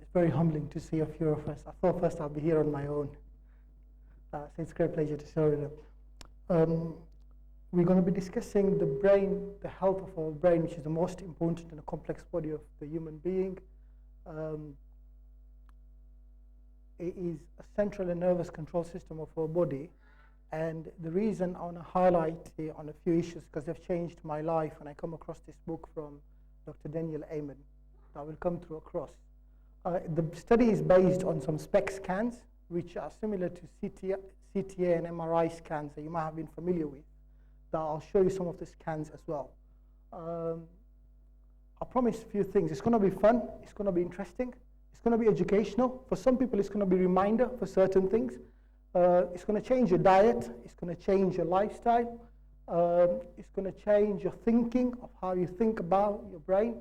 It's very humbling to see a few of us. I thought first I'll be here on my own. So it's a great pleasure to show you. We're going to be discussing the brain, the health of our brain, which is the most important in the complex body of the human being. It is a central and nervous control system of our body. And the reason I want to highlight on a few issues, because they've changed my life when I come across this book from Dr. Daniel Amen, that will come through across. The study is based on some SPECT scans, which are similar to CTA and MRI scans that you might have been familiar with. That I'll show you some of the scans as well. I promise a few things. It's going to be fun. It's going to be interesting. It's going to be educational. For some people, it's going to be a reminder for certain things. It's going to change your diet. It's going to change your lifestyle. It's going to change your thinking of how you think about your brain,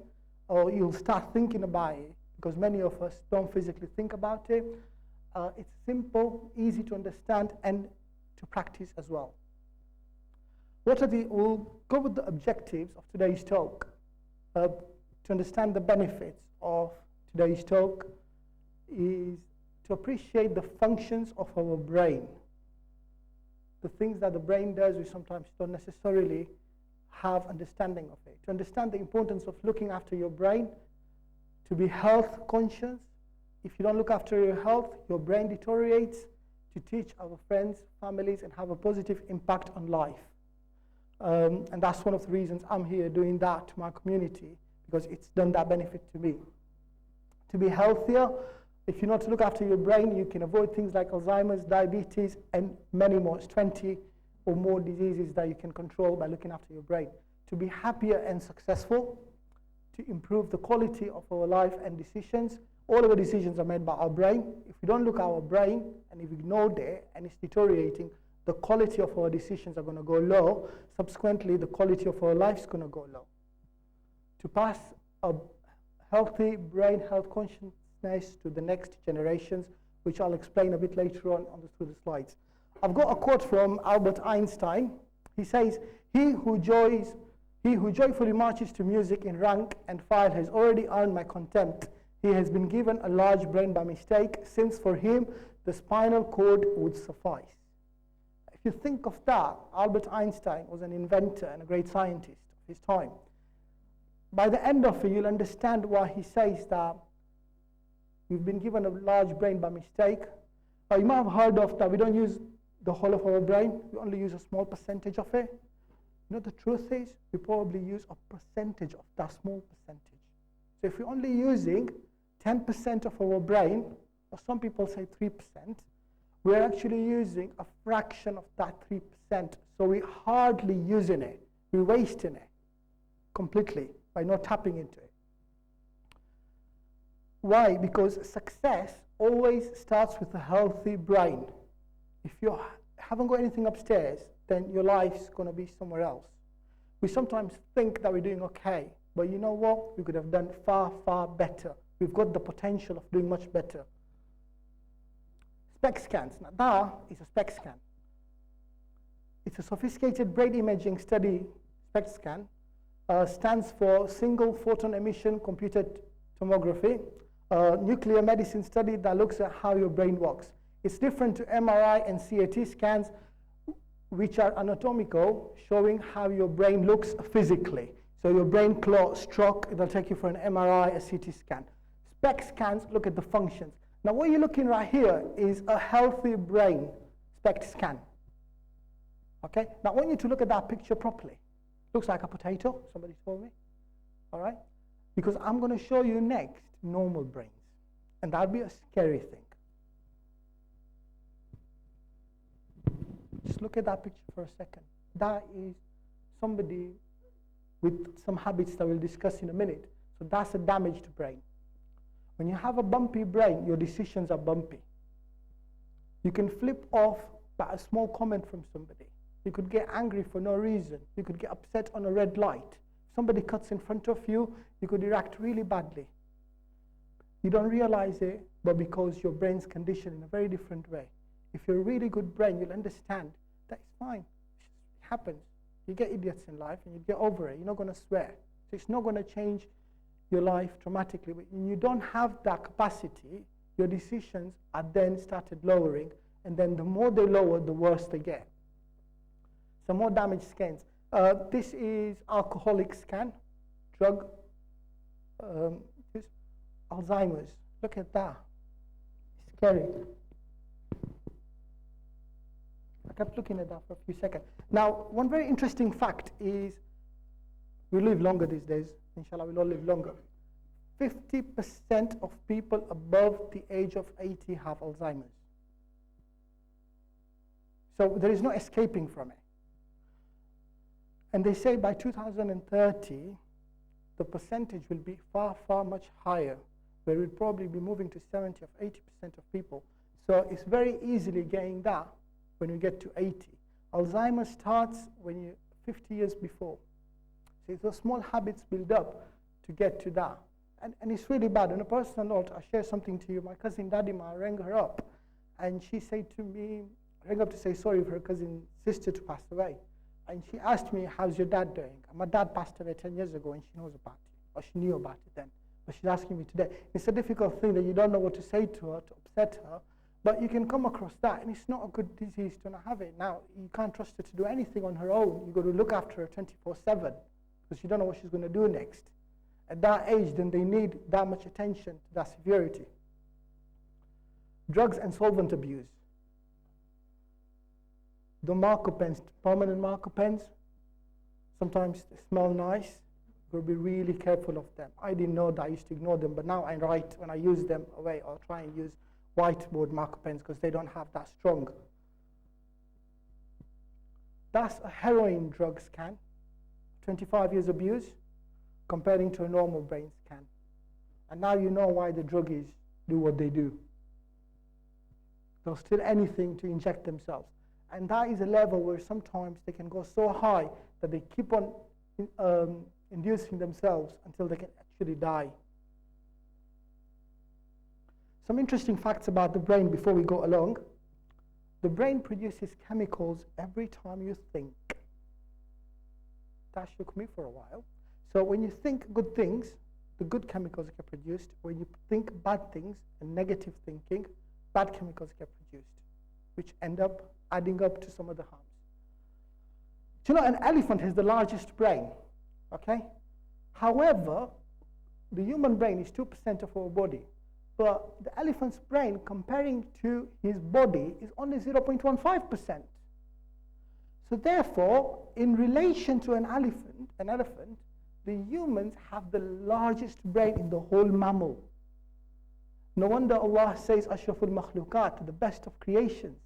or you'll start thinking about it, because many of us don't physically think about it. It's simple, easy to understand, and to practice as well. We'll go with the objectives of today's talk. To understand the benefits of today's talk is to appreciate the functions of our brain. The things that the brain does, we sometimes don't necessarily have understanding of it. To understand the importance of looking after your brain, to be health conscious. If you don't look after your health, your brain deteriorates. To teach our friends, families, and have a positive impact on life. And that's one of the reasons I'm here doing that to my community, because it's done that benefit to me. To be healthier, if you know to look after your brain, you can avoid things like Alzheimer's, diabetes, and many more. It's 20 or more diseases that you can control by looking after your brain. To be happier and successful, to improve the quality of our life and decisions. All our decisions are made by our brain. If we don't look at our brain, and if we ignore it, and it's deteriorating, the quality of our decisions are going to go low. Subsequently, the quality of our life is going to go low. To pass a healthy brain health consciousness to the next generations, which I'll explain a bit later on through the slides. I've got a quote from Albert Einstein. He says, he who joyfully marches to music in rank and file has already earned my contempt. He has been given a large brain by mistake, since for him the spinal cord would suffice. If you think of that, Albert Einstein was an inventor and a great scientist of his time. By the end of it, you'll understand why he says that we've been given a large brain by mistake. You might have heard of that we don't use the whole of our brain, we only use a small percentage of it. You know, the truth is, we probably use a percentage of that small percentage. So if we're only using 10% of our brain, or some people say 3%, we're actually using a fraction of that 3%. So we're hardly using it. We're wasting it completely by not tapping into it. Why? Because success always starts with a healthy brain. If you haven't got anything upstairs, then your life's going to be somewhere else. We sometimes think that we're doing okay, but you know what? We could have done far, far better. We've got the potential of doing much better. SPECT scans. Now, that is a SPECT scan. It's a sophisticated brain imaging study. SPECT scan stands for single photon emission computed tomography, a nuclear medicine study that looks at how your brain works. It's different to MRI and CAT scans, which are anatomical, showing how your brain looks physically. So your brain clot, stroke, it'll take you for an MRI, a CT scan. SPECT scans look at the functions. Now what you're looking right here is a healthy brain SPECT scan. Okay? Now I want you to look at that picture properly. Looks like a potato, somebody told me. All right? Because I'm going to show you next normal brains. And that'll be a scary thing. Just look at that picture for a second. That is somebody with some habits that we'll discuss in a minute. So that's a damaged brain. When you have a bumpy brain, your decisions are bumpy. You can flip off by a small comment from somebody. You could get angry for no reason. You could get upset on a red light. Somebody cuts in front of you, you could react really badly. You don't realize it, but because your brain's conditioned in a very different way. If you're a really good brain, you'll understand that it's fine. It happens. You get idiots in life and you get over it. You're not going to swear. So it's not going to change your life dramatically. When you don't have that capacity, your decisions are then started lowering, and then the more they lower, the worse they get. So more damaged scans. This is alcoholic scan, drug, this Alzheimer's. Look at that. It's scary. I kept looking at that for a few seconds. Now, one very interesting fact is we live longer these days. Inshallah, we'll all live longer. 50% of people above the age of 80 have Alzheimer's. So there is no escaping from it. And they say by 2030, the percentage will be far, far much higher, where we'll probably be moving to 70 or 80% of people. So it's very easily getting that when we get to 80. Alzheimer's starts when you're 50 years before. So those small habits build up to get to that. And it's really bad. On a personal note, I'll share something to you. My cousin Dadima, I rang her up, and she said to me, I rang up to say sorry for her cousin's sister to pass away. And she asked me, how's your dad doing? And my dad passed away 10 years ago, and she knows about it, or she knew about it then. But she's asking me today. It's a difficult thing that you don't know what to say to her, to upset her, but you can come across that, and it's not a good disease to not have it. Now, you can't trust her to do anything on her own. You've got to look after her 24/7, because you don't know what she's going to do next. At that age, then they need that much attention to that severity. Drugs and solvent abuse. The marker pens, permanent marker pens, sometimes they smell nice. You've got to be really careful of them. I didn't know that, I used to ignore them, but now I write, when I use them away, I'll try and use whiteboard marker pens because they don't have that strong. That's a heroin drug scan, 25 years abuse, comparing to a normal brain scan. And now you know why the druggies do what they do. They'll steal anything to inject themselves. And that is a level where sometimes they can go so high that they keep on inducing themselves until they can actually die. Some interesting facts about the brain before we go along. The brain produces chemicals every time you think. That shook me for a while. So when you think good things, the good chemicals get produced. When you think bad things and negative thinking, bad chemicals get produced, which end up adding up to some of the harms. Do you know, an elephant has the largest brain, okay? However, the human brain is 2% of our body, but the elephant's brain, comparing to his body, is only 0.15%. So therefore, in relation to an elephant, the humans have the largest brain in the whole mammal. No wonder Allah says, Ashraful Makhlukat, the best of creations.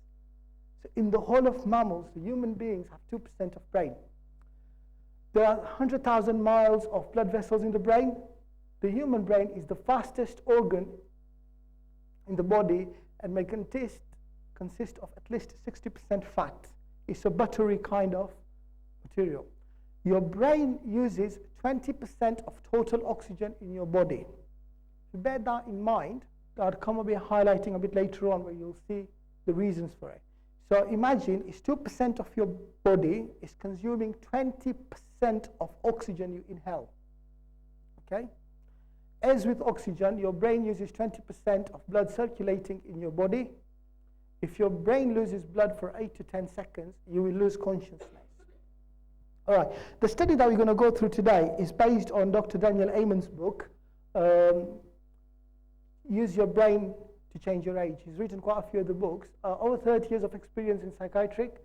So in the whole of mammals, the human beings have 2% of brain. There are 100,000 miles of blood vessels in the brain. The human brain is the fastest organ in the body and may consist of at least 60% fat. It's a buttery kind of material. Your brain uses 20% of total oxygen in your body. To bear that in mind, I'll come a bit highlighting a bit later on where you'll see the reasons for it. So imagine it's 2% of your body is consuming 20% of oxygen you inhale. Okay? As with oxygen, your brain uses 20% of blood circulating in your body. If your brain loses blood for 8 to 10 seconds, you will lose consciousness. All right, the study that we're going to go through today is based on Dr. Daniel Amen's book, Use Your Brain to Change Your Age. He's written quite a few of the books. Over 30 years of experience in psychiatric,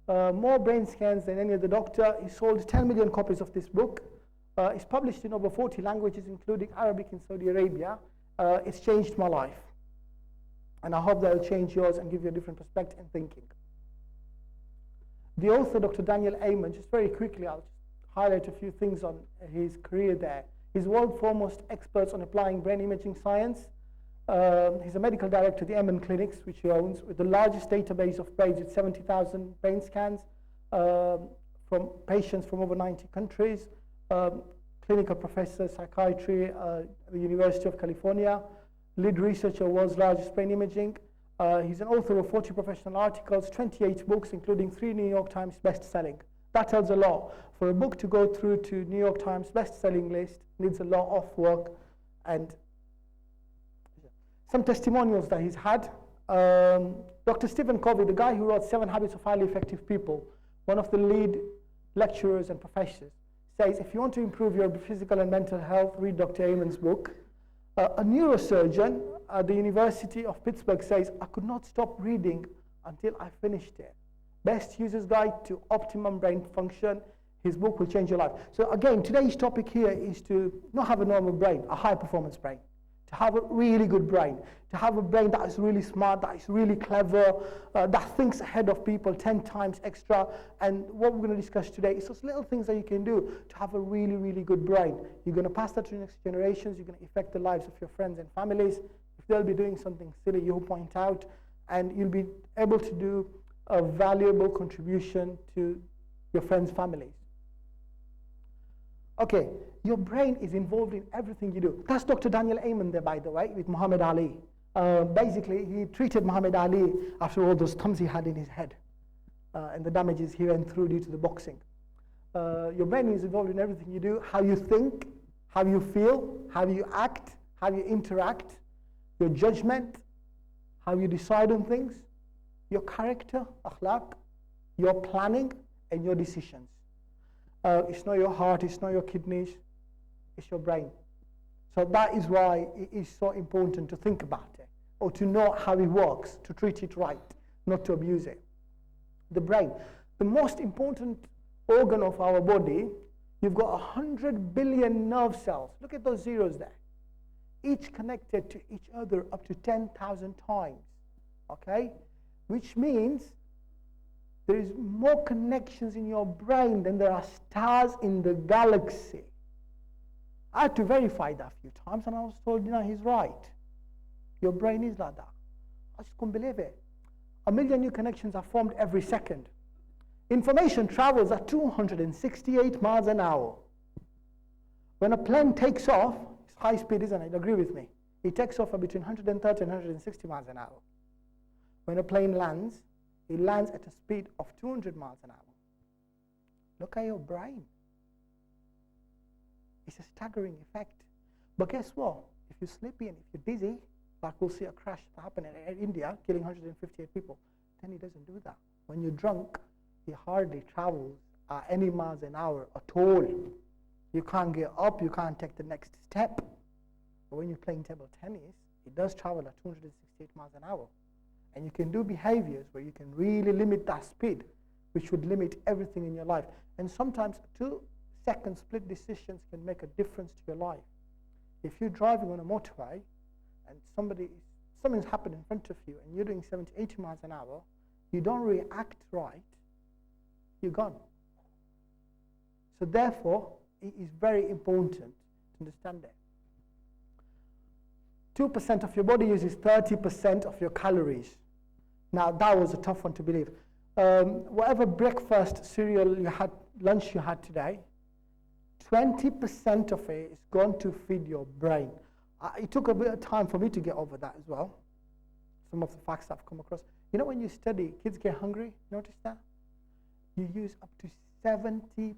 more brain scans than any other doctor. He sold 10 million copies of this book. It's published in over 40 languages, including Arabic in Saudi Arabia. It's changed my life. And I hope that will change yours and give you a different perspective in thinking. The author, Dr. Daniel Amen, just very quickly, I'll just highlight a few things on his career there. He's world foremost experts on applying brain imaging science. He's a medical director of the Amen Clinics, which he owns, with the largest database of brains with 70,000 brain scans from patients from over 90 countries. Clinical professor, psychiatry at the University of California. Lead researcher, world's largest brain imaging. He's an author of 40 professional articles, 28 books, including 3 New York Times best-selling. That tells a lot. For a book to go through to New York Times best-selling list needs a lot of work, and some testimonials that he's had. Dr. Stephen Covey, the guy who wrote 7 Habits of Highly Effective People, one of the lead lecturers and professors, says if you want to improve your physical and mental health, read Dr. Amen's book. A neurosurgeon at the University of Pittsburgh says, I could not stop reading until I finished it. Best User's Guide to Optimum Brain Function. His book will change your life. So again, today's topic here is to not have a normal brain, a high performance brain. To have a really good brain, to have a brain that is really smart, that is really clever, that thinks ahead of people 10 times extra. And what we're going to discuss today is those little things that you can do to have a really, really good brain. You're going to pass that to the next generations. You're going to affect the lives of your friends and families. If they'll be doing something silly, you'll point out, and you'll be able to do a valuable contribution to your friends' families. Okay, your brain is involved in everything you do. That's Dr. Daniel Amen there, by the way, with Muhammad Ali. Basically, he treated Muhammad Ali after all those thumbs he had in his head and the damages he went through due to the boxing. Your brain is involved in everything you do, how you think, how you feel, how you act, how you interact, your judgment, how you decide on things, your character, akhlaq, your planning, and your decisions. It's not your heart, it's not your kidneys, it's your brain. So that is why it is so important to think about it, or to know how it works, to treat it right, not to abuse it. The brain, the most important organ of our body, you've got 100 billion nerve cells. Look at those zeros there. Each connected to each other up to 10,000 times, okay? Which means there is more connections in your brain than there are stars in the galaxy. I had to verify that a few times, and I was told, he's right. Your brain is like that. I just couldn't believe it. 1 million new connections are formed every second. Information travels at 268 miles an hour. When a plane takes off, it's high speed, isn't it? Agree with me. It takes off at between 130 and 160 miles an hour. When a plane lands, it lands at a speed of 200 miles an hour. Look at your brain. It's a staggering effect. But guess what? If you're sleepy and if you're dizzy, like we'll see a crash happen in India, killing 158 people, then it doesn't do that. When you're drunk, it hardly travels at any miles an hour at all. You can't get up, you can't take the next step. But when you're playing table tennis, it does travel at 268 miles an hour. And you can do behaviors where you can really limit that speed, which would limit everything in your life. And sometimes 2-second split decisions can make a difference to your life. If you're driving on a motorway and something's happened in front of you and you're doing 70, 80 miles an hour, you don't react right, you're gone. So therefore, it is very important to understand that. 2% of your body uses 30% of your calories. Now, that was a tough one to believe. Whatever breakfast, cereal you had, lunch you had today, 20% of it is going to feed your brain. It took a bit of time for me to get over that as well. Some of the facts I've come across. When you study, kids get hungry, notice that? You use up to 70%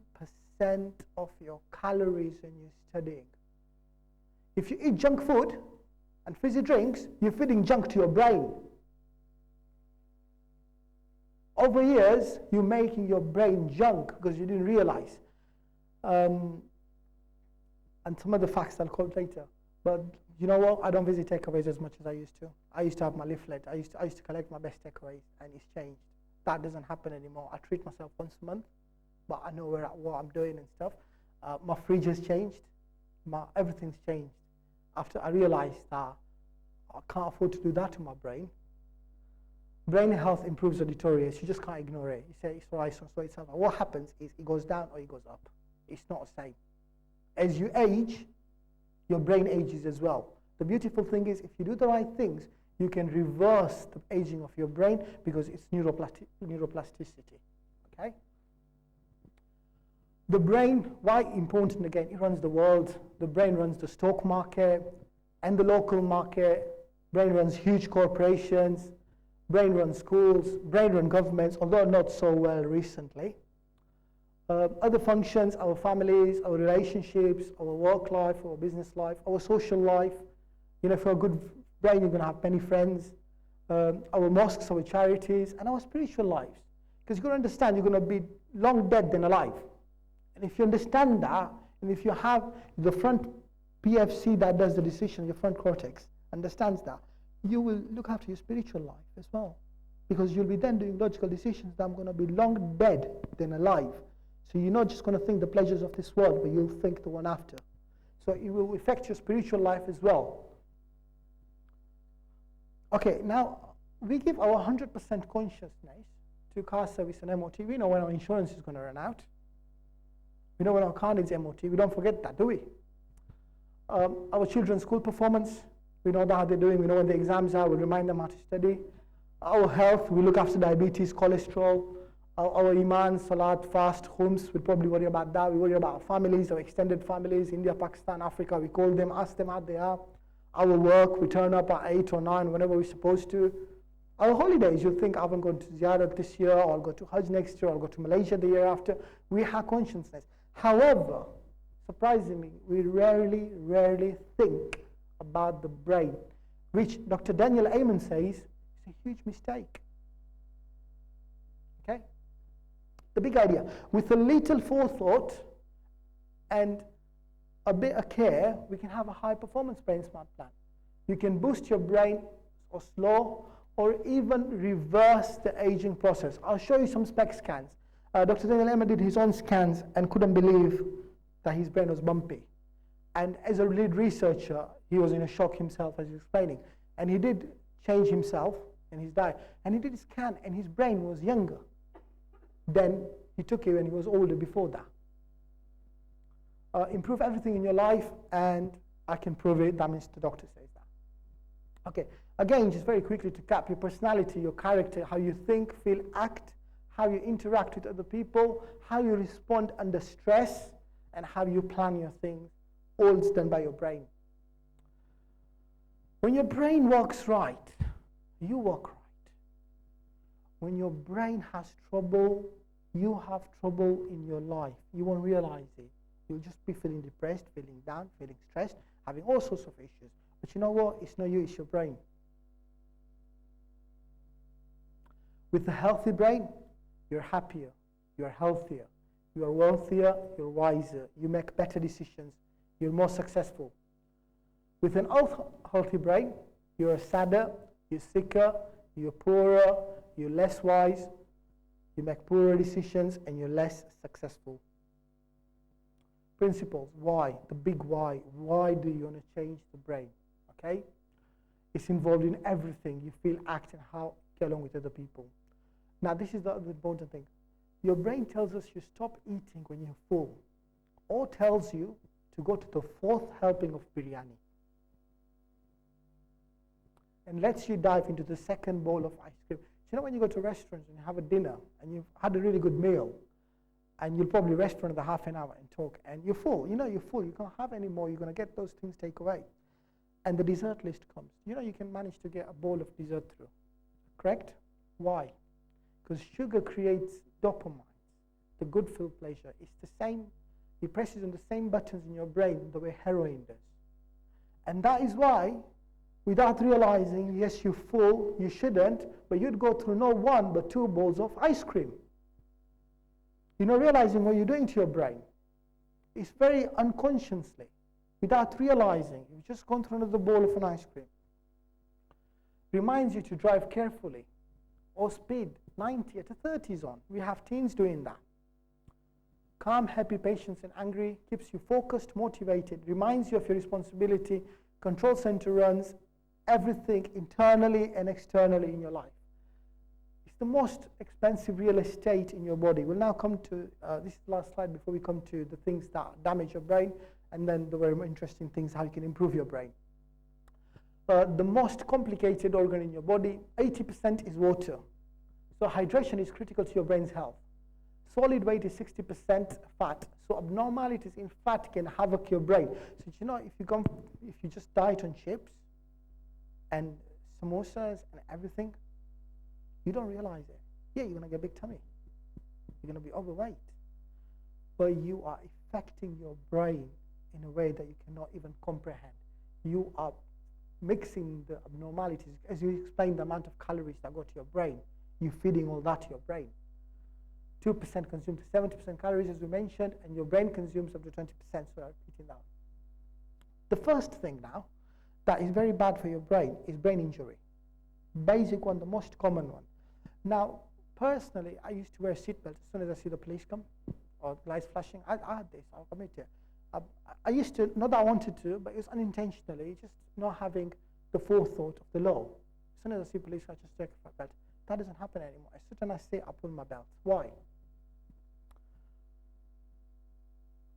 of your calories when you're studying. If you eat junk food and fizzy drinks, you're feeding junk to your brain. Over years, you're making your brain junk because you didn't realize. And some other facts I'll quote later. But you know what? I don't visit takeaways as much as I used to. I used to have my leaflet. I used to collect my best takeaways, and it's changed. That doesn't happen anymore. I treat myself once a month, but I know what I'm doing and stuff. My fridge has changed. Everything's changed. After I realized that I can't afford to do that to my brain. Brain health improves or deteriorates. You just can't ignore it. You say it's all right, so it's all right. What happens is it goes down or it goes up. It's not the same. As you age, your brain ages as well. The beautiful thing is if you do the right things, you can reverse the aging of your brain because it's neuroplasticity. Okay? The brain, why important again? It runs the world. The brain runs the stock market and the local market. Brain runs huge corporations. Brain runs schools. Brain runs governments, although not so well recently. Other functions, our families, our relationships, our work life, our business life, our social life. You know, for a good brain, you're going to have many friends. Our mosques, our charities, and our spiritual lives. Because you've got to understand, you're going to be long dead than alive. And if you understand that, and if you have the front PFC that does the decision, your front cortex, understands that, you will look after your spiritual life as well. Because you'll be then doing logical decisions that I'm going to be long dead than alive. So you're not just going to think the pleasures of this world, but you'll think the one after. So it will affect your spiritual life as well. Okay, now we give our 100% consciousness to car service and MOT. We know when our insurance is going to run out. We know when our car needs MOT. We don't forget that, do we? Our children's school performance, we know how they're doing. We know when the exams are. We remind them how to study. Our health, we look after diabetes, cholesterol. Our iman, salat, fast, khums, we probably worry about that. We worry about our families, our extended families, India, Pakistan, Africa. We call them, ask them how they are. Our work, we turn up at 8 or 9, whenever we're supposed to. Our holidays, you'll think, I haven't gone to Ziyarat this year, or I'll go to Hajj next year, or I'll go to Malaysia the year after. We have consciousness. However, surprisingly, we rarely think about the brain, which Dr. Daniel Amen says is a huge mistake. Okay? The big idea, with a little forethought and a bit of care, we can have a high performance brain smart plan. You can boost your brain or slow, or even reverse the aging process. I'll show you some SPECT scans. Dr. Daniel Amen did his own scans and couldn't believe that his brain was bumpy. And as a lead researcher, he was in a shock himself, as he was explaining. And he did change himself in his diet. And he did a scan, and his brain was younger than he took it when he was older before that. Improve everything in your life, and I can prove it. That means the doctor says that. Okay, again, just very quickly to cap your personality, your character, how you think, feel, act, how you interact with other people, how you respond under stress, and how you plan your things. All is done by your brain. When your brain works right, you work right. When your brain has trouble, you have trouble in your life. You won't realize it. You'll just be feeling depressed, feeling down, feeling stressed, having all sorts of issues. But you know what? It's not you, it's your brain. With a healthy brain, you're happier, you're healthier, you are wealthier, you're wiser, you make better decisions, you're more successful. With an unhealthy brain, you're sadder, you're sicker, you're poorer, you're less wise, you make poorer decisions, and you're less successful. Principles, why? The big why. Why do you want to change the brain? Okay? It's involved in everything you feel, act, and how you get along with other people. Now, this is the important thing. Your brain tells us you stop eating when you're full, or tells you to go to the 4th helping of biryani, and lets you dive into the 2nd bowl of ice cream. You know, when you go to restaurants and you have a dinner and you've had a really good meal, and you'll probably rest for another half an hour and talk, and you're full. You know you're full. You can't have any more. You're going to get those things taken away. And the dessert list comes. You know you can manage to get a bowl of dessert through. Correct? Why? Because sugar creates dopamine, the good feel pleasure. It's the same. It presses on the same buttons in your brain the way heroin does. And that is why, without realizing, yes, you're full, you shouldn't, but you'd go through not 1 but 2 bowls of ice cream. You're not realizing what you're doing to your brain. It's very unconsciously, without realizing. You've just gone through another bowl of an ice cream. Reminds you to drive carefully, or speed 90 at a 30 zone. We have teens doing that. Calm, happy, patient, and angry keeps you focused, motivated, reminds you of your responsibility, control center runs everything internally and externally in your life. It's the most expensive real estate in your body. We'll now come to, this is the last slide before we come to the things that damage your brain, and then the very interesting things, how you can improve your brain. The most complicated organ in your body, 80% is water. So hydration is critical to your brain's health. Solid weight is 60% fat. So abnormalities in fat can havoc your brain. So you know, if you just diet on chips and samosas and everything, you don't realize it. Yeah, you're going to get a big tummy. You're going to be overweight. but you are affecting your brain in a way that you cannot even comprehend. You are mixing the abnormalities. As you explained, the amount of calories that go to your brain, you're feeding all that to your brain. 2% consumes 70% calories, as we mentioned, and your brain consumes up to 20%, so I'm repeating that. The first thing now that is very bad for your brain is brain injury. Basic one, the most common one. Now, personally, I used to wear a seatbelt as soon as I see the police come or lights flashing. I had this, I'll commit here. I used to, not that I wanted to, but it was unintentionally, just not having the forethought of the law. As soon as I see police, I just take my belt. That doesn't happen anymore. As soon as I say, I pull my belt. Why?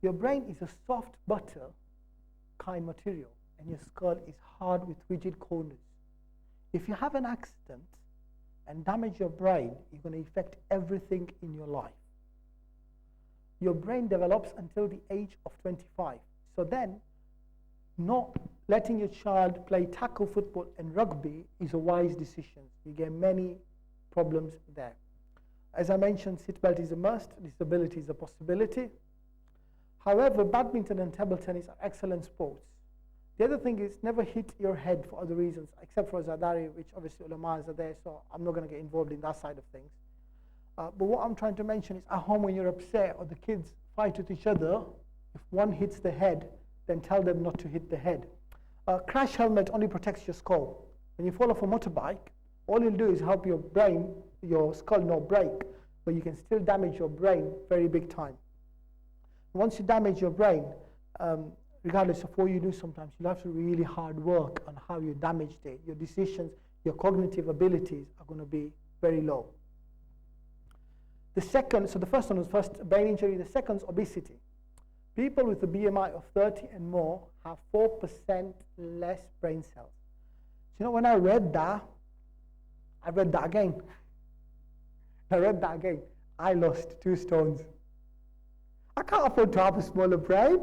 Your brain is a soft butter kind material, and your skull is hard with rigid corners. If you have an accident and damage your brain, you're going to affect everything in your life. Your brain develops until the age of 25. So then, not letting your child play tackle football and rugby is a wise decision. You get many problems there. As I mentioned, seatbelt is a must, disability is a possibility. However, badminton and table tennis are excellent sports. The other thing is never hit your head for other reasons, except for Zadari, which obviously ulamas are there, so I'm not going to get involved in that side of things. But what I'm trying to mention is at home when you're upset or the kids fight with each other, if one hits the head, then tell them not to hit the head. Crash helmet only protects your skull. When you fall off a motorbike, all you'll do is help your brain, your skull not break, but you can still damage your brain very big time. Once you damage your brain, regardless of what you do sometimes, you'll have to really hard work on how you damaged it. Your decisions, your cognitive abilities are going to be very low. The second, so the first one was brain injury. The second is obesity. People with a BMI of 30 and more have 4% less brain cells. So, you know, when I read that again. I lost 2 stones. I can't afford to have a smaller brain.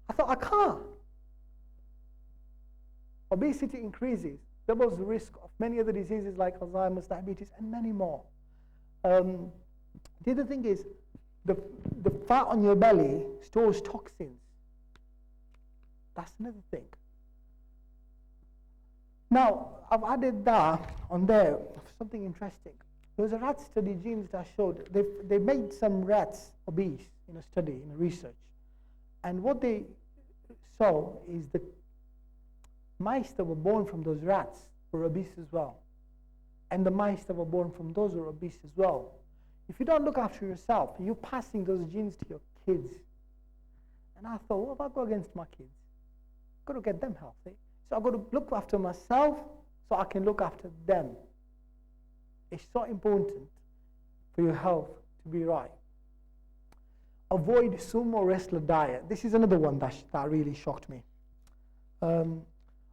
I thought, I can't. Obesity increases, doubles the risk of many other diseases like Alzheimer's, diabetes, and many more. The other thing is, the fat on your belly stores toxins. That's another thing. Now, I've added that on there, something interesting. There was a rat study, genes that showed, they made some rats obese in a study, in a research. And what they saw is the mice that were born from those rats were obese as well. And the mice that were born from those were obese as well. If you don't look after yourself, you're passing those genes to your kids. And I thought, what if I go against my kids? I've got to get them healthy. So I've got to look after myself so I can look after them. It's so important for your health to be right. Avoid sumo wrestler diet. This is another one that really shocked me. I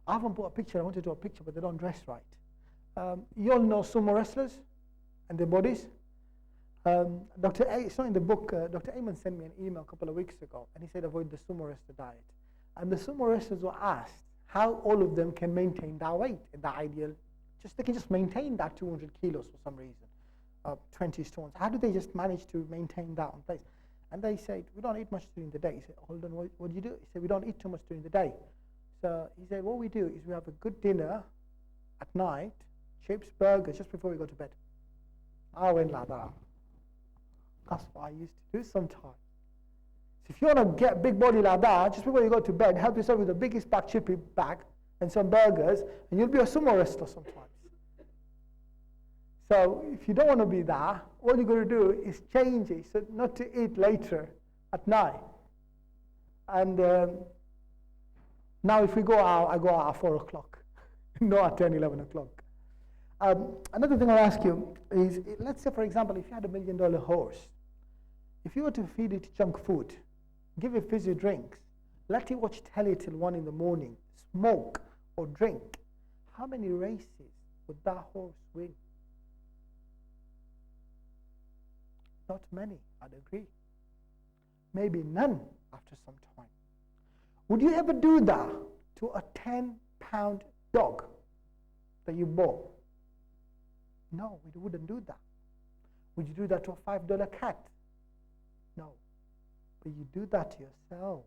haven't put a picture. I wanted to do a picture, but they don't dress right. You all know sumo wrestlers and their bodies. It's not in the book. Dr. Ayman sent me an email a couple of weeks ago, and he said avoid the sumo wrestler diet. And the sumo wrestlers were asked how all of them can maintain that weight, that ideal. They can just maintain that 200 kilos for some reason, 20 stones. How do they just manage to maintain that on place? And they said, we don't eat much during the day. He said, hold on, what do you do? He said, we don't eat too much during the day. So he said, what we do is we have a good dinner at night, chips, burgers, just before we go to bed. I went like that. That's what I used to do sometimes. So if you want to get a big body like that, just before you go to bed, help yourself with the biggest bag, chippy bag, and some burgers, and you'll be a sumo wrestler sometimes. So if you don't want to be that, all you're going to do is change it so not to eat later at night. And now if we go out, I go out at 4 o'clock, not at 10, 11 o'clock. Another thing I'll ask you is, let's say, for example, if you had $1 million horse, if you were to feed it junk food, give it fizzy drinks, let it watch telly till 1 in the morning, smoke or drink, how many races would that horse win? Not many, I'd agree. Maybe none after some time. Would you ever do that to a 10-pound dog that you bought? No, we wouldn't do that. Would you do that to a $5 cat? No, but you do that to yourself.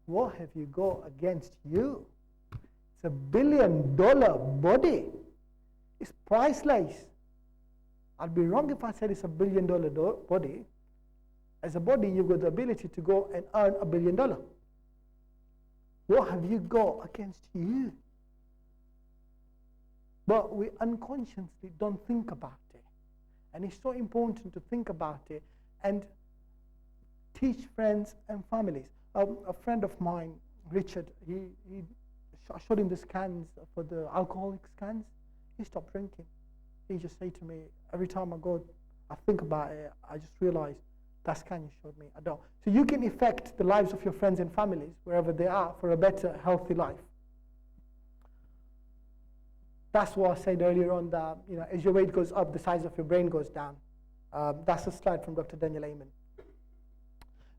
What have you got against you? It's $1 billion body. It's priceless. I'd be wrong if I said it's $1 billion body. As a body, you've got the ability to go and earn $1 billion. What have you got against you? But we unconsciously don't think about it. And it's so important to think about it and teach friends and families. A friend of mine, Richard, I showed him the scans for the alcoholic scans. He stopped drinking. He just said to me, every time I think about it, I just realize that scan you showed me, I don't. So you can affect the lives of your friends and families, wherever they are, for a better, healthy life. That's what I said earlier on, that as your weight goes up, the size of your brain goes down. That's a slide from Dr. Daniel Amen.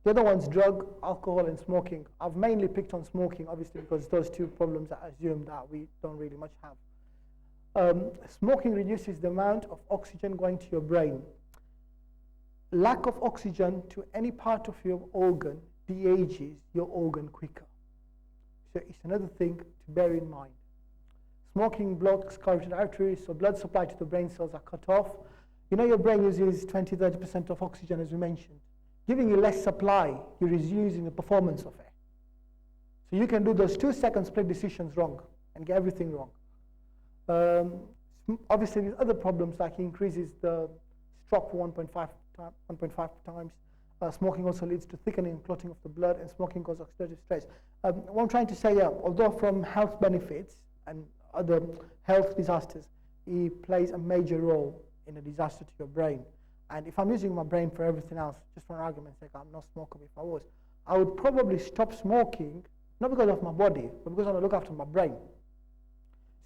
The other one's drug, alcohol, and smoking. I've mainly picked on smoking, obviously, because those two problems I assume that we don't really much have. Smoking reduces the amount of oxygen going to your brain. Lack of oxygen to any part of your organ de-ages your organ quicker. So it's another thing to bear in mind. Smoking blocks carotid arteries, so blood supply to the brain cells are cut off. Your brain uses 20-30% of oxygen, as we mentioned. Giving you less supply, you're reducing the performance of it. So you can do those 2-second split decisions wrong and get everything wrong. Obviously, there's other problems, like increases the stroke 1.5 times. Smoking also leads to thickening and clotting of the blood, and smoking causes oxidative stress. What I'm trying to say, although from health benefits and other health disasters, it plays a major role in a disaster to your brain. And if I'm using my brain for everything else, just for an argument's sake, I'm not smoking. If I was, I would probably stop smoking, not because of my body, but because I want to look after my brain.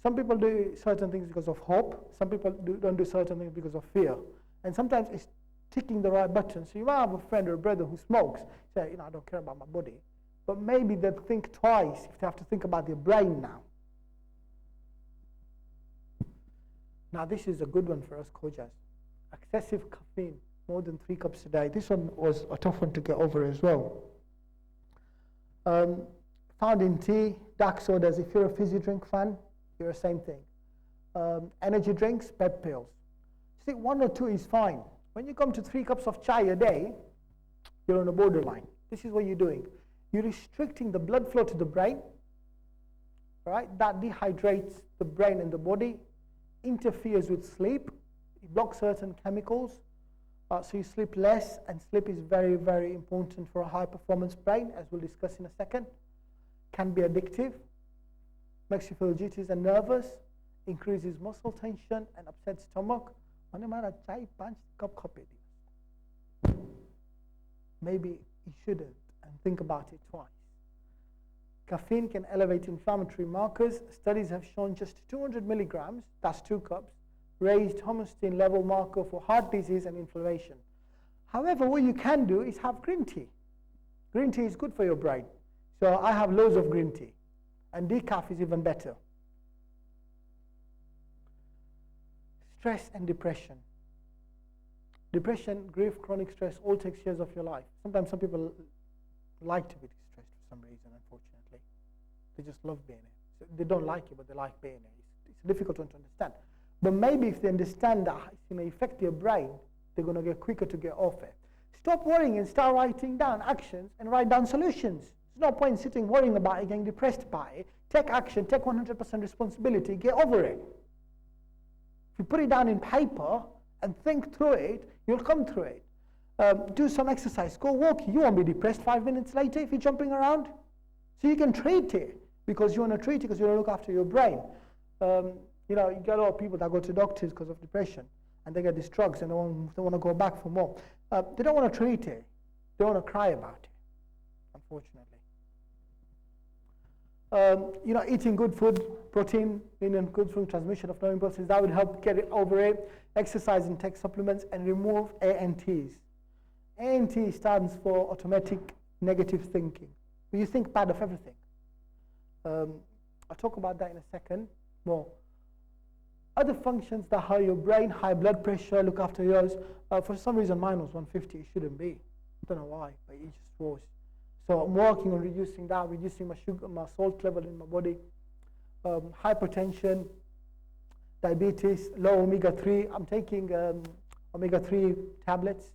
Some people do certain things because of hope. Some people don't do certain things because of fear. And sometimes it's ticking the right button. So you might have a friend or a brother who smokes. Say, I don't care about my body. But maybe they'll think twice if they have to think about their brain now. Now this is a good one for us Khojas. Excessive caffeine, more than 3 cups a day. This one was a tough one to get over as well. Found in tea, dark sodas. If you're a fizzy drink fan, you're the same thing. Energy drinks, pep pills. See, 1 or 2 is fine. When you come to 3 cups of chai a day, you're on a borderline. This is what you're doing. You're restricting the blood flow to the brain. Right? That dehydrates the brain and the body, interferes with sleep. It blocks certain chemicals, so you sleep less, and sleep is very, very important for a high-performance brain, as we'll discuss in a second. Can be addictive, makes you feel jittery and nervous, increases muscle tension and upset stomach. Maybe you shouldn't, and think about it twice. Caffeine can elevate inflammatory markers. Studies have shown just 200 milligrams, that's 2 cups, raised homocysteine level marker for heart disease and inflammation. However, what you can do is have green tea. Green tea is good for your brain. So I have loads of green tea, and decaf is even better. Stress and depression. Depression, grief, chronic stress all takes years of your life. Sometimes some people like to be distressed for some reason, unfortunately. They just love being it. So they don't like it, but they like being it. It's a difficult one to understand. But maybe if they understand that it's going to affect your brain, they're going to get quicker to get off it. Stop worrying and start writing down actions and write down solutions. There's no point sitting worrying about it, getting depressed by it. Take action, take 100% responsibility, get over it. If you put it down in paper and think through it, you'll come through it. Do some exercise, go walk. You won't be depressed 5 minutes later if you're jumping around. So you can treat it because you want to treat it because you want to look after your brain. You get a lot of people that go to doctors because of depression, and they get these drugs and they want to go back for more. They don't want to treat it. They want to cry about it, unfortunately. Eating good food, protein, and good food, transmission of no impulses, that would help get it over it. Exercise and take supplements, and remove ANTs. ANT stands for automatic negative thinking. You think bad of everything. I'll talk about that in a second more. Other functions that hurt your brain, high blood pressure, look after yours. For some reason, mine was 150. It shouldn't be. I don't know why, but it just was. So I'm working on reducing that, reducing my sugar, my salt level in my body. Hypertension, diabetes, low omega-3. I'm taking omega-3 tablets,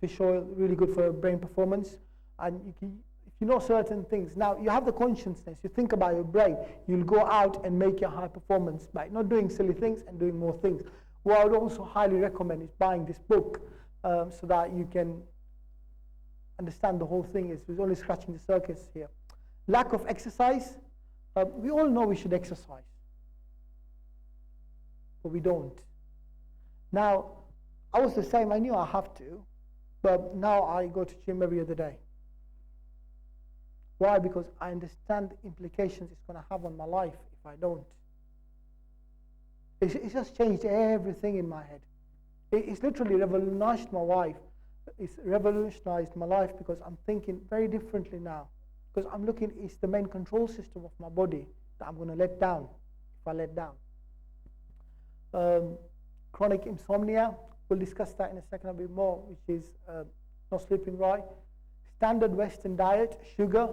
fish oil, really good for brain performance. And if you know certain things, now you have the consciousness, you think about your brain, you'll go out and make your high performance by not doing silly things and doing more things. What I would also highly recommend is buying this book so that you can understand the whole thing. We're only scratching the surface here. Lack of exercise. We all know we should exercise, but we don't. Now, I was the same. I knew I have to, but now I go to gym every other day. Why? Because I understand the implications it's going to have on my life if I don't. It's just changed everything in my head. It's literally revolutionized my life. It's revolutionized my life because I'm thinking very differently now. Because I'm looking, it's the main control system of my body that I'm going to let down if I let down. Chronic insomnia, we'll discuss that in a second a bit more, which is not sleeping right. Standard Western diet, sugar.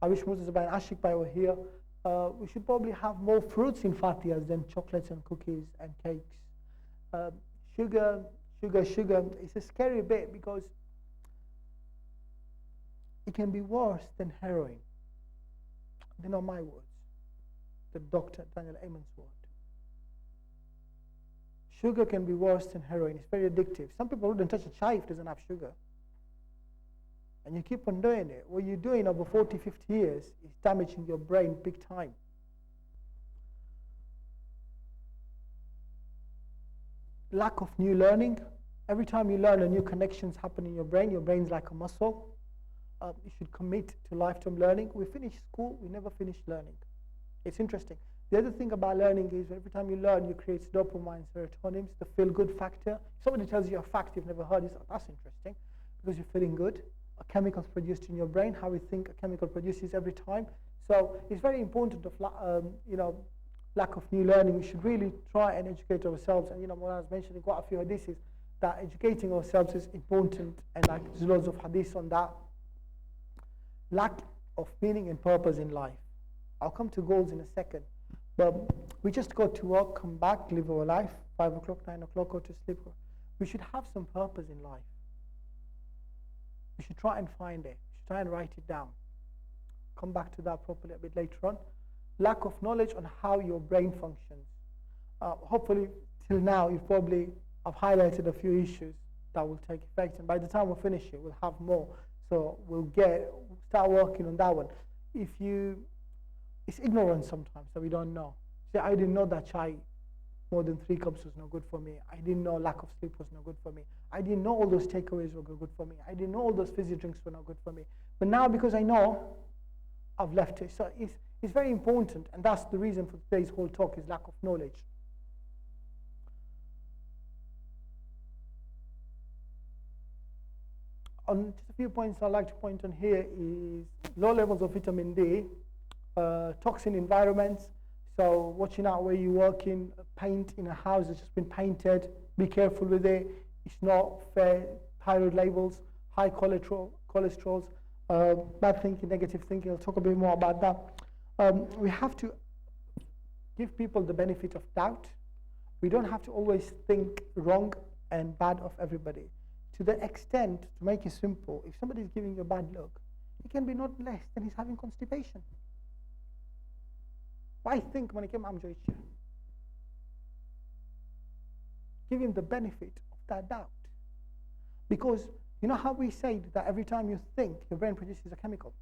I wish Moses and Ashik Bhai were here. We should probably have more fruits in Fatihas than chocolates and cookies and cakes. Sugar. It's a scary bit because it can be worse than heroin. They're not my words. The Dr. Daniel Amen's word. Sugar can be worse than heroin. It's very addictive. Some people wouldn't touch a chai if it doesn't have sugar. And you keep on doing it. What you're doing over 40, 50 years is damaging your brain big time. Lack of new learning. Every time you learn, a new connections happen in your brain. Your brain's like a muscle. You should commit to lifetime learning. We finish school, we never finish learning. It's interesting. The other thing about learning is every time you learn, you create dopamine, serotonin, the feel-good factor. If somebody tells you a fact you've never heard, you say, that's interesting, because you're feeling good. A chemical is produced in your brain, how we think a chemical produces every time. So it's very important of lack of new learning. We should really try and educate ourselves. And when I was mentioning quite a few hadiths, that educating ourselves is important, and there's loads of hadiths on that. Lack of meaning and purpose in life. I'll come to goals in a second. But we just go to work, come back, live our life, 5 o'clock, 9 o'clock, go to sleep. We should have some purpose in life. We should try and find it. We should try and write it down. Come back to that properly a bit later on. Lack of knowledge on how your brain functions. Hopefully, till now, I've highlighted a few issues that will take effect. And by the time we finish it, we'll have more. So we'll start working on that one. It's ignorance sometimes that we don't know. See, I didn't know that chai more than 3 cups was no good for me. I didn't know lack of sleep was no good for me. I didn't know all those takeaways were good for me. I didn't know all those fizzy drinks were not good for me. But now, because I know, I've left it. So it's very important, and that's the reason for today's whole talk is lack of knowledge. On just a few points I'd like to point on here is low levels of vitamin D, toxin environments, so watching out where you work in, paint in a house that's just been painted, be careful with it, it's not fair, thyroid levels, high cholesterols, bad thinking, negative thinking. I'll talk a bit more about that. We have to give people the benefit of doubt. We don't have to always think wrong and bad of everybody. To the extent, to make it simple, if somebody is giving you a bad look, it can be not less than he's having constipation. Why think when he came Amjoicha? Give him the benefit of that doubt. Because you know how we say that every time you think, your brain produces a chemical.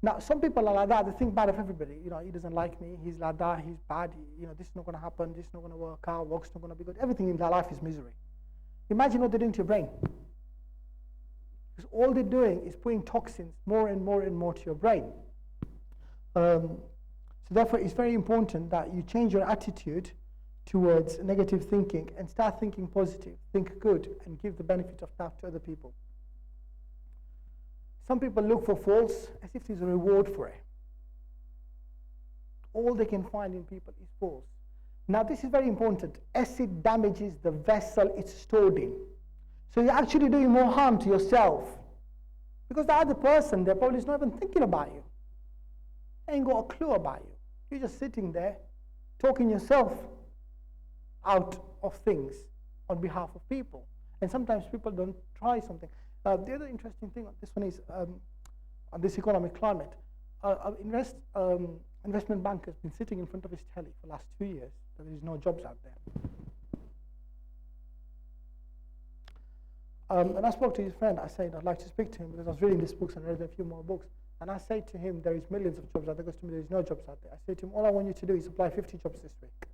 Now, some people are like that, they think bad of everybody. He doesn't like me, he's like that, he's bad, this is not going to happen, this is not going to work out, work's not going to be good. Everything in their life is misery. Imagine what they're doing to your brain. Because all they're doing is putting toxins more and more and more to your brain. So therefore, it's very important that you change your attitude towards negative thinking and start thinking positive, think good, and give the benefit of doubt to other people. Some people look for faults as if there's a reward for it. All they can find in people is faults. Now this is very important. Acid damages the vessel it's stored in. So you're actually doing more harm to yourself. Because the other person, they're probably not even thinking about you. They ain't got a clue about you. You're just sitting there, talking yourself out of things on behalf of people. And sometimes people don't try something. The other interesting thing on this one is, on this economic climate, investment bank has been sitting in front of his telly for the last 2 years. There is no jobs out there. And I spoke to his friend. I said, I'd like to speak to him because I was reading these books and read a few more books. And I said to him, there is millions of jobs out there. He goes to me, there is no jobs out there. I said to him, all I want you to do is apply 50 jobs this week.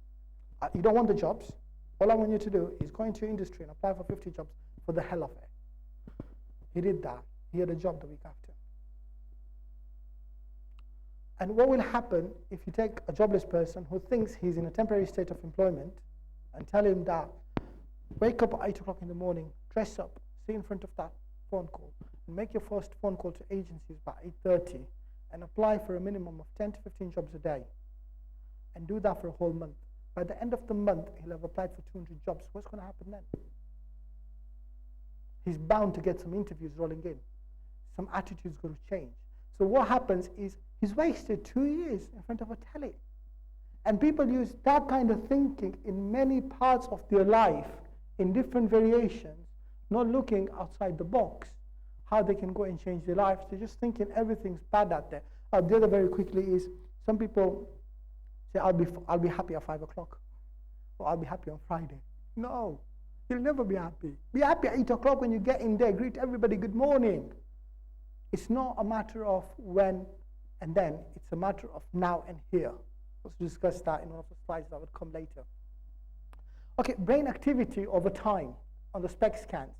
You don't want the jobs. All I want you to do is go into industry and apply for 50 jobs for the hell of it. He did that. He had a job the week after. And what will happen if you take a jobless person who thinks he's in a temporary state of employment and tell him that, wake up at 8 o'clock in the morning, dress up, sit in front of that phone call, and make your first phone call to agencies by 8:30 and apply for a minimum of 10 to 15 jobs a day and do that for a whole month. By the end of the month, he'll have applied for 200 jobs. What's going to happen then? He's bound to get some interviews rolling in. Some attitude's going to change. So what happens is he's wasted 2 years in front of a telly. And people use that kind of thinking in many parts of their life, in different variations, not looking outside the box, how they can go and change their lives. They're just thinking everything's bad out there. The other very quickly is, some people say, I'll be happy at 5 o'clock, or I'll be happy on Friday. No, you'll never be happy. Be happy at 8 o'clock when you get in there, greet everybody, good morning. It's not a matter of when and then, it's a matter of now and here. Let's discuss that in one of the slides that would come later. Okay, brain activity over time on the SPEC scans.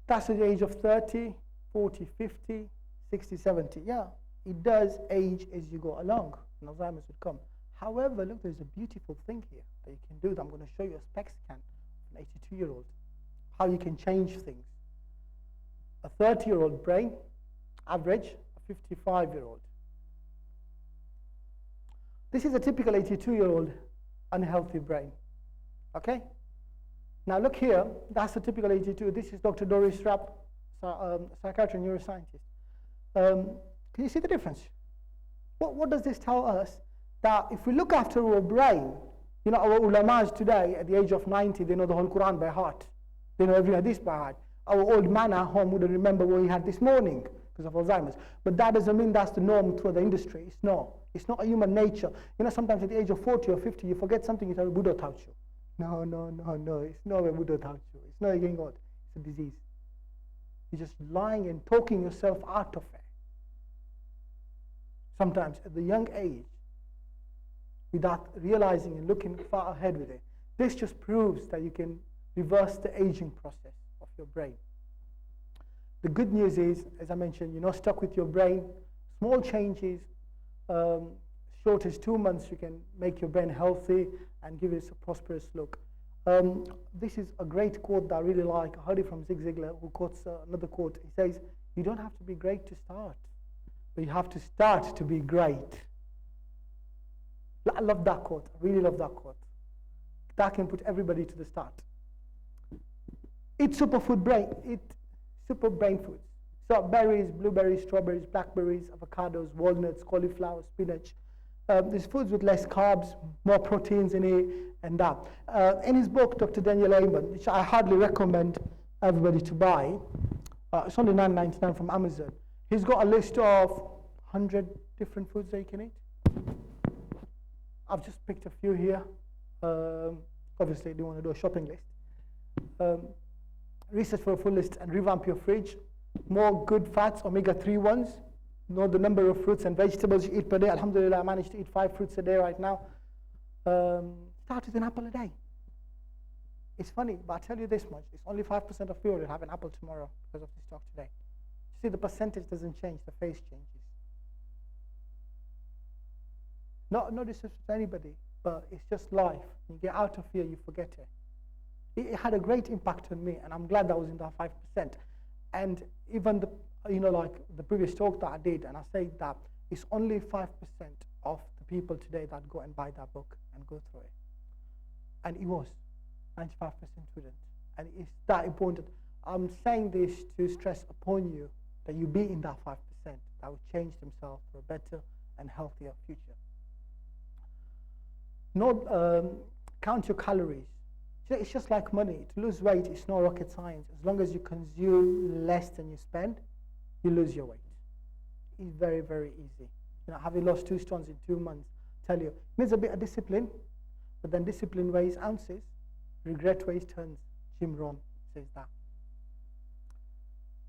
That's at the age of 30, 40, 50, 60, 70. Yeah, it does age as you go along, and Alzheimer's would come. However, look, there's a beautiful thing here that you can do. I'm going to show you a SPEC scan of an 82-year-old, how you can change things. A 30-year-old brain, average, a 55-year-old. This is a typical 82-year-old unhealthy brain. Okay? Now look here, that's a typical 82. This is Dr. Doris Rapp, psychiatrist and neuroscientist. Can you see the difference? What does this tell us? That if we look after our brain, you know, our ulamas today, at the age of 90, they know the whole Quran by heart. They know every hadith by heart. Our old man at home wouldn't remember what he had this morning because of Alzheimer's. But that doesn't mean that's the norm through the industry. It's not a human nature. You know, sometimes at the age of 40 or 50, you forget something you tell Buddha taught you. No. It's not a Buddha taught you. It's not getting old. It's a disease. You're just lying and talking yourself out of it. Sometimes at the young age, without realizing and looking far ahead with it. This just proves that you can reverse the aging process of your brain. The good news is, as I mentioned, you're not stuck with your brain. Small changes, short as 2 months, you can make your brain healthy and give it a prosperous look. This is a great quote that I really like. I heard it from Zig Ziglar, who quotes another quote. He says, you don't have to be great to start, but you have to start to be great. I love that quote. I really love that quote. That can put everybody to the start. Eat superfood brain. Eat super brain foods. So berries, blueberries, strawberries, blackberries, avocados, walnuts, cauliflower, spinach. These foods with less carbs, more proteins in it, and that. In his book, Dr. Daniel Amen, which I hardly recommend everybody to buy, it's only $9.99 from Amazon. He's got a list of 100 different foods that you can eat. I've just picked a few here. Obviously, I do want to do a shopping list. Research for a full list and revamp your fridge. More good fats, omega-3 ones. Know the number of fruits and vegetables you eat per day. Alhamdulillah, I managed to eat 5 fruits a day right now. Start with an apple a day. It's funny, but I'll tell you this much. It's only 5% of people will have an apple tomorrow because of this talk today. See, the percentage doesn't change, the face changes. No disrespect to anybody, but it's just life. You get out of here, you forget it. It had a great impact on me, and I'm glad that was in that 5%. And even like the previous talk that I did, and I said that it's only 5% of the people today that go and buy that book and and go through it. And he was 95% wouldn't. And it's that important. I'm saying this to stress upon you that you be in that 5% that will change themselves for a better and healthier future. Count your calories. It's just like money. To lose weight, it's no rocket science. As long as you consume less than you spend, you lose your weight. It's very, very easy. Having lost 2 stones in 2 months, tell you, it needs a bit of discipline, but then discipline weighs ounces, regret weighs tons. Jim Rohn says that.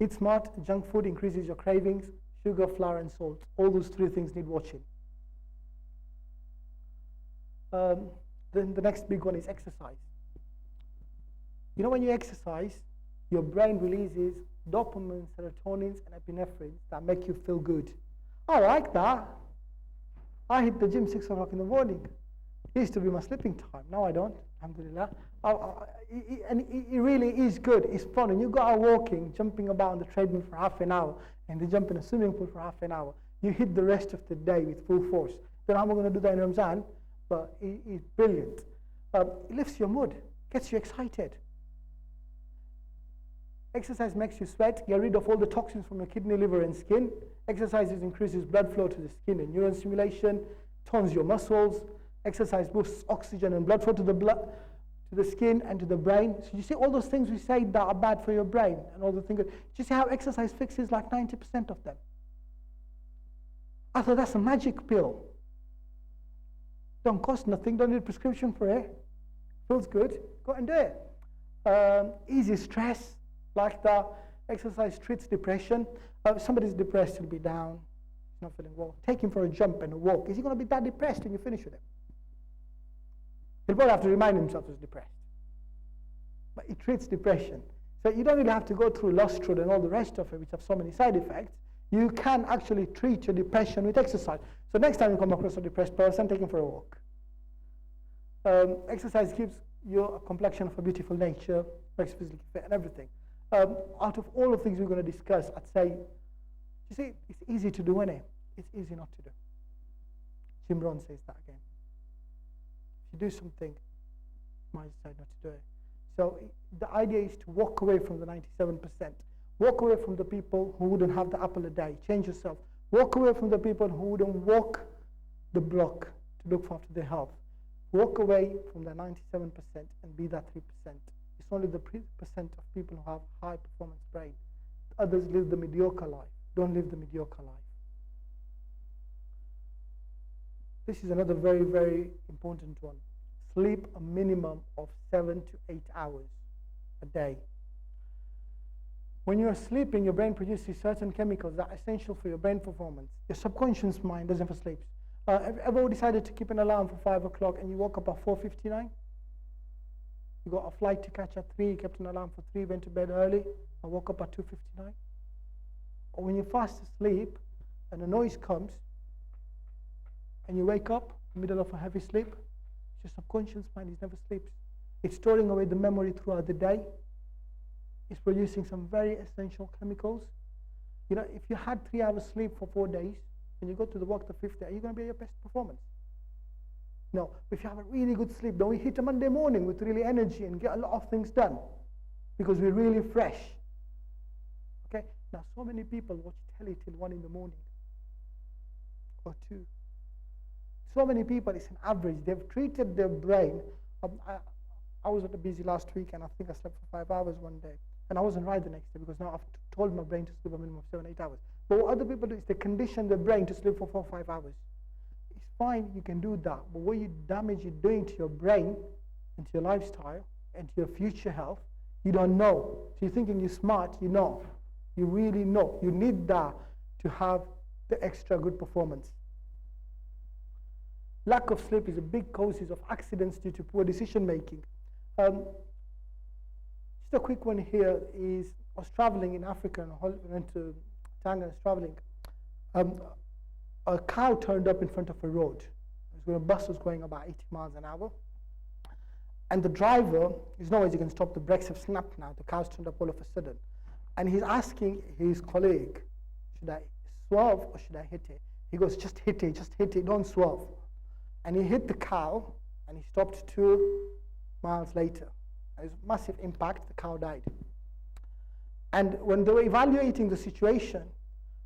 Eat smart. Junk food increases your cravings. Sugar, flour, and salt. All those 3 things need watching. Then the next big one is exercise. When you exercise, your brain releases dopamine, serotonins, and epinephrines that make you feel good. I like that. I hit the gym 6 o'clock in the morning. It used to be my sleeping time. Now I don't, alhamdulillah. And it really is good. It's fun. And you go out walking, jumping about on the treadmill for half an hour, and then jump in a swimming pool for half an hour. You hit the rest of the day with full force. Then I'm going to do that in Ramzan, but it's brilliant. It lifts your mood, gets you excited. Exercise makes you sweat, get rid of all the toxins from your kidney, liver, and skin. Exercise increases blood flow to the skin and neuron stimulation, tones your muscles. Exercise boosts oxygen and blood flow to the skin and to the brain. So you see all those things we say that are bad for your brain and all the things. Do you see how exercise fixes like 90% of them? I thought that's a magic pill. Don't cost nothing, don't need a prescription for it. Feels good, go and do it. Easy stress, like that. Exercise treats depression. If somebody's depressed, he'll be down, he's not feeling well. Take him for a jump and a walk. Is he going to be that depressed when you finish with him? He'll probably have to remind himself he's depressed. But it treats depression. So you don't really have to go through Lustrum and all the rest of it, which have so many side effects. You can actually treat your depression with exercise. So next time you come across a depressed person, take him for a walk. Exercise gives you a complexion of a beautiful nature, makes you physically fit and everything. Out of all the things we're going to discuss, I'd say, you see, it's easy to do, isn't it? It's easy not to do. Jim Rohn says that again. If you do something, you might decide not to do it. So the idea is to walk away from the 97%. Walk away from the people who wouldn't have the apple a day. Change yourself. Walk away from the people who wouldn't walk the block to look after their health. Walk away from the 97% and be that 3%. It's only the 3% of people who have high performance brain. Others live the mediocre life. Don't live the mediocre life. This is another very, very important one. Sleep a minimum of 7 to 8 hours a day. When you're sleeping, your brain produces certain chemicals that are essential for your brain performance. Your subconscious mind doesn't ever sleep. Have you ever decided to keep an alarm for 5 o'clock and you woke up at 4:59? You got a flight to catch at 3, you kept an alarm for 3, went to bed early, and woke up at 2:59? Or when you're fast asleep and a noise comes and you wake up in the middle of a heavy sleep, your subconscious mind never sleeps. It's storing away the memory throughout the day. It's producing some very essential chemicals. If you had 3 hours sleep for 4 days, when you go to the work the 5th day, are you going to be at your best performance? No. If you have a really good sleep, then we hit a Monday morning with really energy and get a lot of things done because we're really fresh. Okay? Now, so many people watch telly till 1 in the morning or 2. So many people, it's an average. They've treated their brain. I was busy last week and I think I slept for 5 hours one day. And I wasn't right the next day because now I've told my brain to sleep a minimum of 7, 8 hours. But what other people do is they condition their brain to sleep for 4, 5 hours. It's fine, you can do that. But what damage you're doing to your brain and to your lifestyle and to your future health, you don't know. So you're thinking you're smart, you know. You really know. You need that to have the extra good performance. Lack of sleep is a big cause of accidents due to poor decision making. Just a quick one here is, I was traveling in Africa and I went to Tanga and I was traveling. A cow turned up in front of a road. A bus was going about 80 miles an hour. And the driver, there's no way you can stop, the brakes have snapped now, the cow's turned up all of a sudden. And he's asking his colleague, should I swerve or should I hit it? He goes, just hit it, don't swerve. And he hit the cow and he stopped 2 miles later. There was massive impact, the cow died. And when they were evaluating the situation,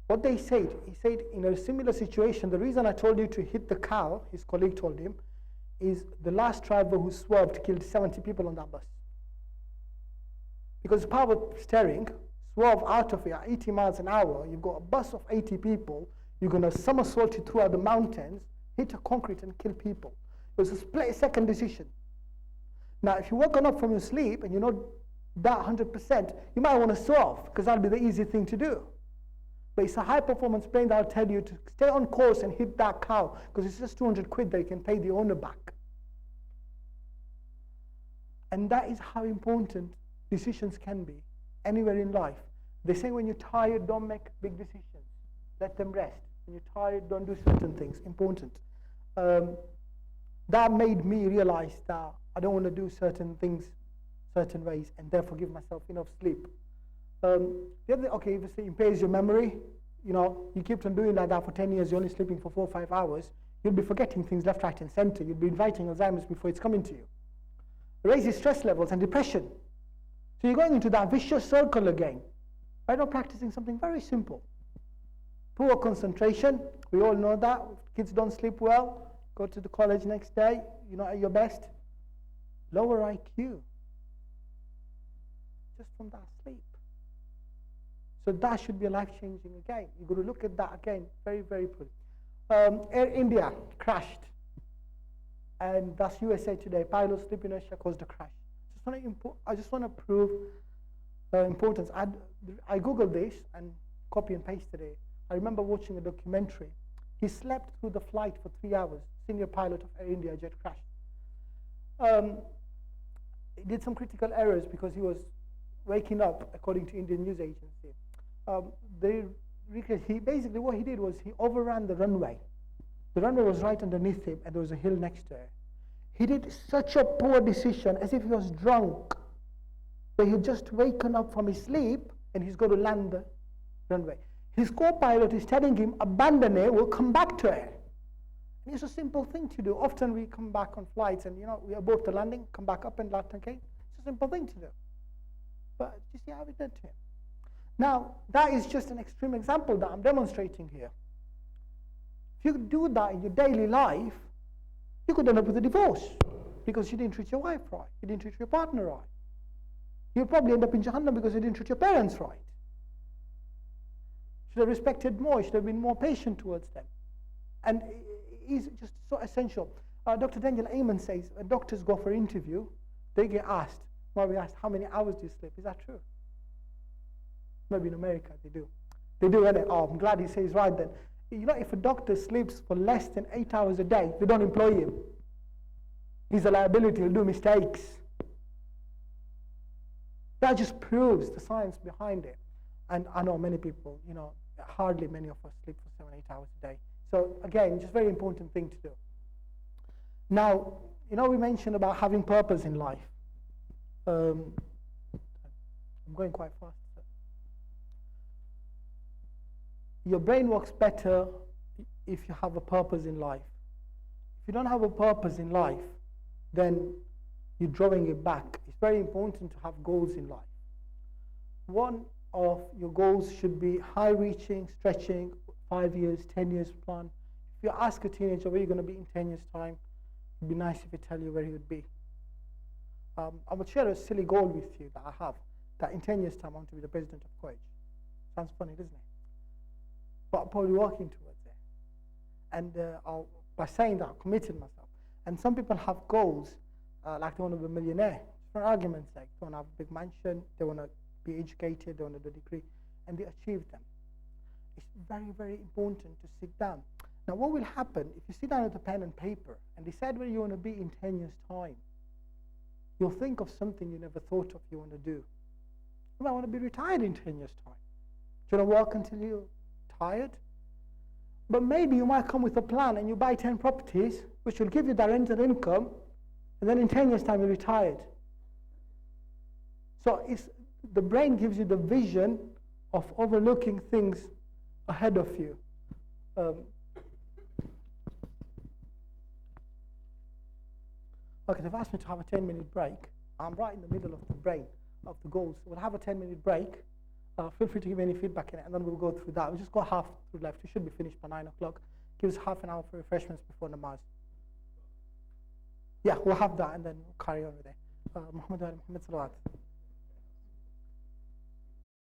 what they said, he said, in a similar situation, the reason I told you to hit the cow, his colleague told him, is the last driver who swerved killed 70 people on that bus. Because power steering, swerve out of it at 80 miles an hour, you've got a bus of 80 people, you're going to somersault it throughout the mountains, hit a concrete and kill people. It was a split-second decision. Now, if you're woken up from your sleep and you know that 100%, you might want to swerve, because that'll be the easy thing to do. But it's a high-performance brain that'll tell you to stay on course and hit that cow, because it's just 200 quid that you can pay the owner back. And that is how important decisions can be anywhere in life. They say when you're tired, don't make big decisions. Let them rest. When you're tired, don't do certain things. Important. That made me realize that I don't want to do certain things certain ways and therefore give myself enough sleep. The other thing, okay, obviously impairs your memory. You know, you keep on doing like that for 10 years, you're only sleeping for 4 or 5 hours, you'll be forgetting things left, right, and center. You'll be inviting Alzheimer's before it's coming to you. It raises stress levels and depression. So you're going into that vicious circle again. By not practicing something very simple. Poor concentration, we all know that. Kids don't sleep well, go to the college next day, you're not at your best. Lower IQ. Just from that sleep. So that should be a life-changing again. You've got to look at that again, very, very important. Air India crashed. And that's USA Today. Pilot sleep inertia caused a crash. I just want to prove the importance. I Googled this and copy and pasted it. I remember watching a documentary. He slept through the flight for 3 hours. Senior pilot of Air India jet crashed. He did some critical errors because he was waking up, according to Indian news agency. Basically what he did was he overran the runway. The runway was right underneath him and there was a hill next to it. He did such a poor decision, as if he was drunk, but he had just waken up from his sleep and he's going to land the runway. His co-pilot is telling him, abandon it, we'll come back to it. And it's a simple thing to do. Often we come back on flights and, you know, we abort the landing, come back up and land again. It's a simple thing to do. But you see how we did to him. Now, that is just an extreme example that I'm demonstrating here. If you do that in your daily life, you could end up with a divorce because you didn't treat your wife right, you didn't treat your partner right. You'll probably end up in Jahannam because you didn't treat your parents right. Should have respected more, should have been more patient towards them. And it is just so essential. Dr. Daniel Amen says, when doctors go for an interview, they get asked, might be asked, how many hours do you sleep? Is that true? Maybe in America they do. They do, innit? Oh, I'm glad he says right then. You know, if a doctor sleeps for less than 8 hours a day, they don't employ him. He's a liability, he'll do mistakes. That just proves the science behind it. And I know many people, you know, hardly many of us sleep for 7 or 8 hours a day. So again, just very important thing to do. Now, you know, we mentioned about having purpose in life. I'm going quite fast. Your brain works better if you have a purpose in life. If you don't have a purpose in life, then you're drawing it back. It's very important to have goals in life. One of your goals should be high-reaching, stretching, 5 years, 10 years plan. If you ask a teenager where you're going to be in 10 years' time, it'd be nice if they tell you where he would be. I will share a silly goal with you that I have, that in 10 years' time I want to be the president of college. Sounds funny, doesn't it? But I'm probably working towards it. And by saying that, I've committed myself. And some people have goals, like they want to be a millionaire. For argument's sake, they want to have a big mansion, they want to be educated, they want to do a degree, and they achieve them. It's very, very important to sit down. Now, what will happen if you sit down with a pen and paper and decide where you want to be in 10 years' time? You'll think of something you never thought of you want to do. You might want to be retired in 10 years' time. Do you want to work until you're tired? But maybe you might come with a plan and you buy 10 properties, which will give you that rental income, and then in 10 years' time you're retired. So the brain gives you the vision of overlooking things ahead of you. Okay, they've asked me to have a 10-minute break. I'm right in the middle of the brain of the goals. We'll have a 10-minute break. Feel free to give me any feedback in it, and then we'll go through that. We've just got half through left. We should be finished by 9 o'clock. Give us half an hour for refreshments before namaz. Yeah, we'll have that, and then we'll carry on with it. Mohamed Walji Part1.